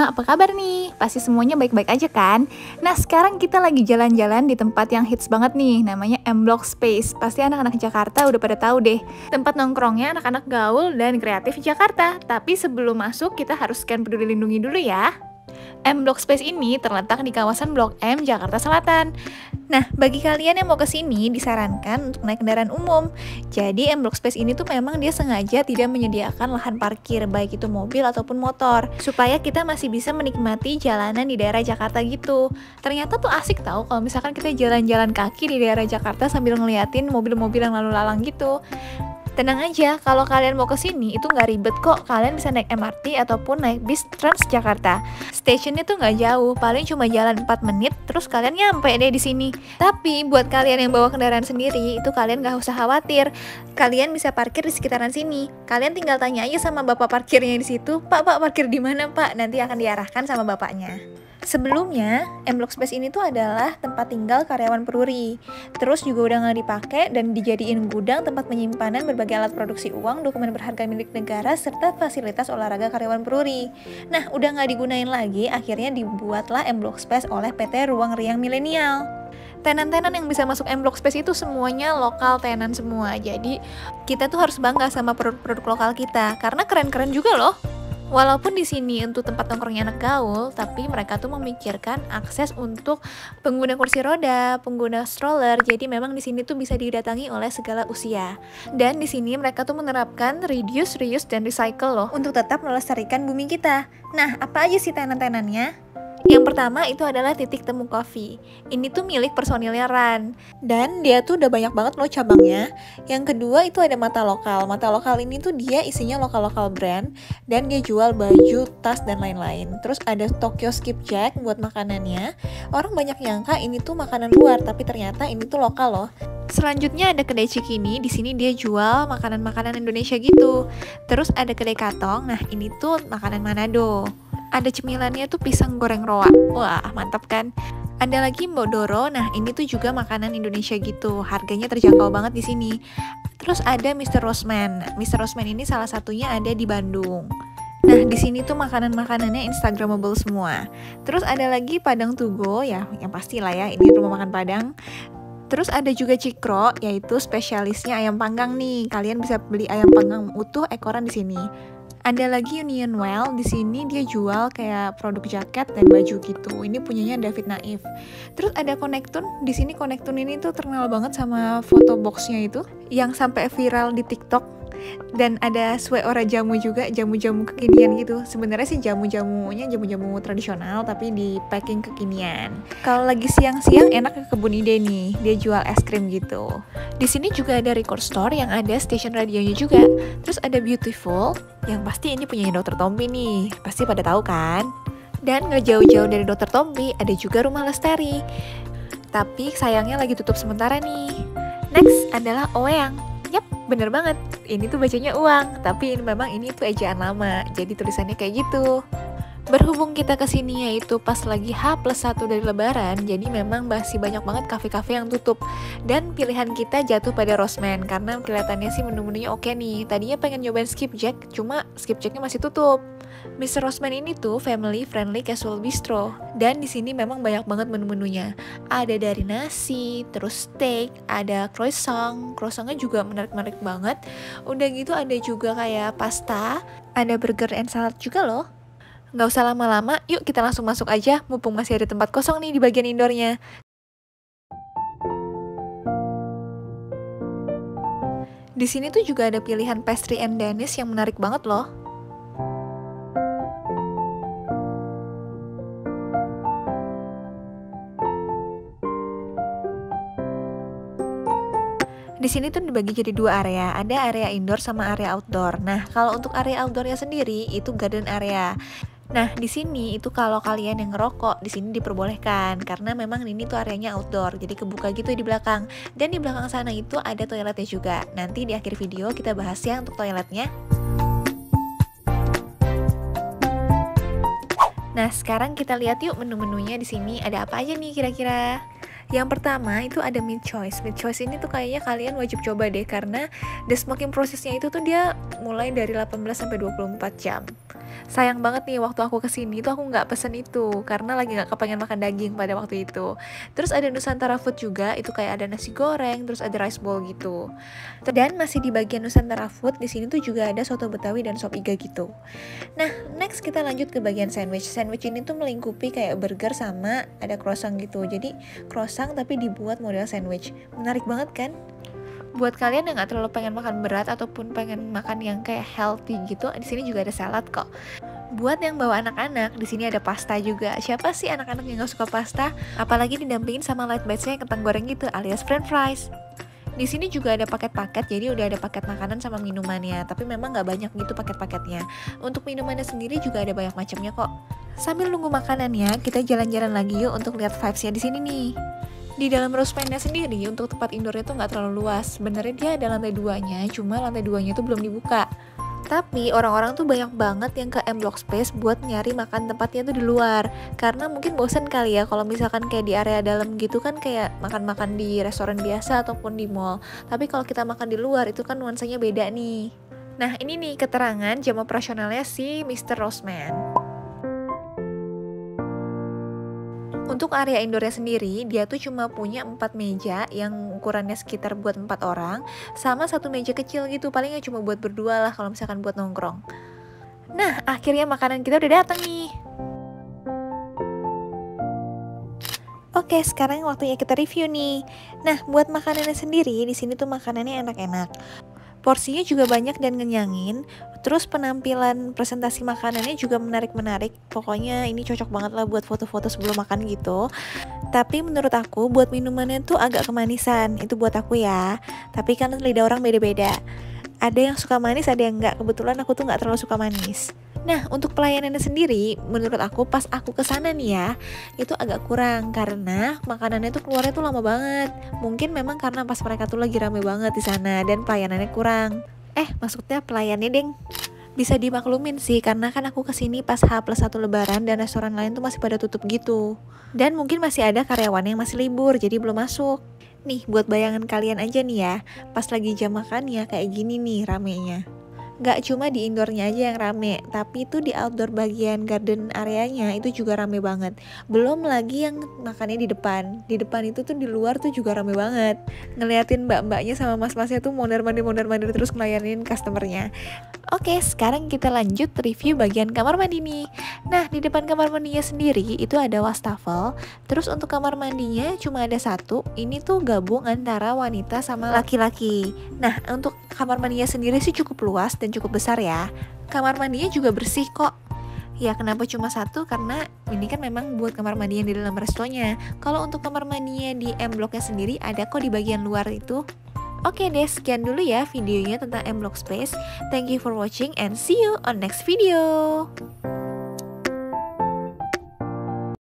semua, apa kabar nih? Pasti semuanya baik-baik aja kan? Nah, sekarang kita lagi jalan-jalan di tempat yang hits banget nih, namanya M Block Space. Pasti anak-anak Jakarta udah pada tahu deh. Tempat nongkrongnya anak-anak gaul dan kreatif Jakarta. Tapi sebelum masuk, kita harus scan Peduli Lindungi dulu ya. M Block Space ini terletak di kawasan Blok M, Jakarta Selatan. Nah, bagi kalian yang mau ke sini disarankan untuk naik kendaraan umum. Jadi M Block Space ini tuh memang dia sengaja tidak menyediakan lahan parkir, baik itu mobil ataupun motor, supaya kita masih bisa menikmati jalanan di daerah Jakarta gitu. Ternyata tuh asik tau kalau misalkan kita jalan-jalan kaki di daerah Jakarta sambil ngeliatin mobil-mobil yang lalu lalang gitu. Tenang aja, kalau kalian mau ke sini itu nggak ribet kok. Kalian bisa naik MRT ataupun naik bis Transjakarta. Stasiunnya tuh nggak jauh, paling cuma jalan 4 menit, terus kalian nyampe deh di sini. Tapi buat kalian yang bawa kendaraan sendiri, itu kalian nggak usah khawatir. Kalian bisa parkir di sekitaran sini. Kalian tinggal tanya aja sama bapak parkirnya di situ. Pak, parkir di mana Pak? Nanti akan diarahkan sama bapaknya. Sebelumnya, M Block Space ini tuh adalah tempat tinggal karyawan Peruri. Terus juga udah nggak dipakai dan dijadiin gudang tempat penyimpanan berbagai alat produksi uang, dokumen berharga milik negara, serta fasilitas olahraga karyawan Peruri. Nah, udah nggak digunain lagi, akhirnya dibuatlah M Block Space oleh PT Ruang Riang Milenial. Tenan-tenan yang bisa masuk M Block Space itu semuanya lokal tenan semua. Jadi, kita tuh harus bangga sama produk-produk lokal kita, karena keren-keren juga loh. Walaupun di sini untuk tempat nongkrongnya anak gaul, tapi mereka tuh memikirkan akses untuk pengguna kursi roda, pengguna stroller. Jadi memang di sini tuh bisa didatangi oleh segala usia. Dan di sini mereka tuh menerapkan reduce, reuse, dan recycle loh untuk tetap melestarikan bumi kita. Nah, apa aja sih tenan-tenannya? Yang pertama itu adalah titik temu coffee. Ini tuh milik personilnya Ran. Dan dia tuh udah banyak banget loh cabangnya. Yang kedua itu ada Mata Lokal. Mata Lokal ini tuh dia isinya lokal-lokal brand. Dan dia jual baju, tas, dan lain-lain. Terus ada Tokyo Skipjack buat makanannya. Orang banyak nyangka ini tuh makanan luar, tapi ternyata ini tuh lokal loh. Selanjutnya ada kedai Cikini. Di sini dia jual makanan-makanan Indonesia gitu. Terus ada kedai Katong. Nah, ini tuh makanan Manado. Ada cemilannya tuh pisang goreng roa. Wah, mantap kan? Ada lagi Mbok Doro. Nah, ini tuh juga makanan Indonesia gitu. Harganya terjangkau banget di sini. Terus ada Mr. Rosman. Mr. Rosman ini salah satunya ada di Bandung. Nah, di sini tuh makanan-makanannya instagramable semua. Terus ada lagi Padang Tugo, ya, yang pastilah ya, ini rumah makan Padang. Terus ada juga Cikro, yaitu spesialisnya ayam panggang nih. Kalian bisa beli ayam panggang utuh ekoran di sini. Ada lagi Union Well, di sini dia jual kayak produk jaket dan baju gitu. Ini punyanya David Naif. Terus ada Konektun, di sini Konektun ini tuh terkenal banget sama foto boxnya itu, yang sampai viral di TikTok. Dan ada Sue Ora Jamu juga, jamu-jamu kekinian gitu. Sebenarnya sih jamu-jamunya jamu-jamu tradisional tapi di packing kekinian. Kalau lagi siang-siang enak ke Kebun Ide nih, dia jual es krim gitu. Di sini juga ada record store yang ada station radionya juga. Terus ada Beautiful, yang pasti ini punyanya Dr. Tompi nih, pasti pada tahu kan? Dan gak jauh-jauh dari Dr. Tompi ada juga Rumah Lestari. Tapi sayangnya lagi tutup sementara nih. Next adalah Oeyang. Yap, bener banget. Ini tuh bacanya uang, tapi memang ini tuh ejaan lama. Jadi tulisannya kayak gitu. Berhubung kita kesini yaitu pas lagi H+1 dari Lebaran, jadi memang masih banyak banget kafe-kafe yang tutup. Dan pilihan kita jatuh pada Rosman, karena kelihatannya sih menu-menunya oke nih. Tadinya pengen nyobain Skipjack, cuma Skipjacknya masih tutup. Mr. Rosman ini tuh family friendly casual bistro, dan di sini memang banyak banget menu-menunya. Ada dari nasi, terus steak, ada croissantnya juga menarik-menarik banget. Udah gitu ada juga kayak pasta, ada burger and salad juga loh. Nggak usah lama-lama, yuk kita langsung masuk aja, mumpung masih ada tempat kosong nih di bagian indoornya. Di sini tuh juga ada pilihan pastry and Danish yang menarik banget loh. Di sini tuh dibagi jadi 2 area, ada area indoor sama area outdoor. Nah, kalau untuk area outdoornya sendiri itu garden area. Nah, di sini itu kalau kalian yang ngerokok, di sini diperbolehkan karena memang ini tuh areanya outdoor, jadi kebuka gitu di belakang. Dan di belakang sana itu ada toiletnya juga. Nanti di akhir video kita bahas ya untuk toiletnya. Nah, sekarang kita lihat yuk menu-menunya di sini ada apa aja nih kira-kira. Yang pertama itu ada Meat Choice. Meat Choice ini tuh kayaknya kalian wajib coba deh, karena the smoking prosesnya itu tuh dia mulai dari 18 sampai 24 jam. Sayang banget nih waktu aku kesini tuh aku nggak pesen itu karena lagi nggak kepengen makan daging pada waktu itu. Terus ada Nusantara Food juga, itu kayak ada nasi goreng, terus ada rice bowl gitu. Dan masih di bagian Nusantara Food, di sini tuh juga ada soto Betawi dan sop iga gitu. Nah, next kita lanjut ke bagian sandwich. Sandwich ini tuh melingkupi kayak burger sama ada croissant gitu. Jadi croissant tapi dibuat model sandwich. Menarik banget kan? Buat kalian yang nggak terlalu pengen makan berat ataupun pengen makan yang kayak healthy gitu, di sini juga ada salad kok. Buat yang bawa anak-anak, di sini ada pasta juga. Siapa sih anak-anak yang nggak suka pasta? Apalagi didampingin sama light bites-nya yang kentang goreng gitu, alias french fries. Di sini juga ada paket-paket, jadi udah ada paket makanan sama minumannya. Tapi memang nggak banyak gitu paket-paketnya. Untuk minumannya sendiri juga ada banyak macamnya kok. Sambil nunggu makanannya, kita jalan-jalan lagi yuk untuk lihat vibes-nya di sini nih. Di dalam Rosepannya sendiri untuk tempat indoornya tuh nggak terlalu luas. Sebenarnya dia ada lantai 2-nya, cuma lantai 2-nya tuh belum dibuka. Tapi orang-orang tuh banyak banget yang ke M Block Space buat nyari makan tempatnya tuh di luar. Karena mungkin bosen kali ya kalau misalkan kayak di area dalam gitu kan kayak makan-makan di restoran biasa ataupun di mall. Tapi kalau kita makan di luar itu kan nuansanya beda nih. Nah ini nih keterangan jam operasionalnya si Mr. Roseman. Untuk area indoornya sendiri, dia tuh cuma punya 4 meja yang ukurannya sekitar buat 4 orang, sama 1 meja kecil gitu, palingnya cuma buat berdua lah kalau misalkan buat nongkrong. Nah, akhirnya makanan kita udah datang nih. Oke, sekarang waktunya kita review nih. Nah, buat makanannya sendiri, di sini tuh makanannya enak-enak. Porsinya juga banyak dan ngenyangin. Terus penampilan presentasi makanannya juga menarik-menarik. Pokoknya ini cocok banget lah buat foto-foto sebelum makan gitu. Tapi menurut aku buat minumannya tuh agak kemanisan. Itu buat aku ya. Tapi kan lidah orang beda-beda. Ada yang suka manis, ada yang enggak. Kebetulan aku tuh nggak terlalu suka manis. Nah, untuk pelayanannya sendiri, menurut aku pas aku kesana nih ya, itu agak kurang karena makanannya tuh keluarnya tuh lama banget. Mungkin memang karena pas mereka tuh lagi rame banget di sana dan pelayanannya kurang. Maksudnya pelayannya deng. Bisa dimaklumin sih karena kan aku kesini pas H+1 Lebaran dan restoran lain tuh masih pada tutup gitu. Dan mungkin masih ada karyawan yang masih libur jadi belum masuk. Nih buat bayangan kalian aja nih ya, pas lagi jam makannya kayak gini nih ramenya. Gak cuma di indoornya aja yang rame, tapi itu di outdoor bagian garden areanya itu juga rame banget. Belum lagi yang makannya di depan. Di depan itu tuh di luar tuh juga rame banget. Ngeliatin mbak-mbaknya sama mas-masnya tuh mondar-mandir terus ngelayanin customernya. Oke, sekarang kita lanjut review bagian kamar mandi nih. Nah, di depan kamar mandinya sendiri itu ada wastafel. Terus untuk kamar mandinya cuma ada 1. Ini tuh gabung antara wanita sama laki-laki. Nah, untuk kamar mandinya sendiri sih cukup luas dan cukup besar ya. Kamar mandinya juga bersih kok. Ya kenapa cuma 1? Karena ini kan memang buat kamar mandi yang di dalam restonya. Kalau untuk kamar mandinya di M Blocknya sendiri ada kok di bagian luar itu. Oke deh, sekian dulu ya videonya tentang M Block Space. Thank you for watching and see you on next video.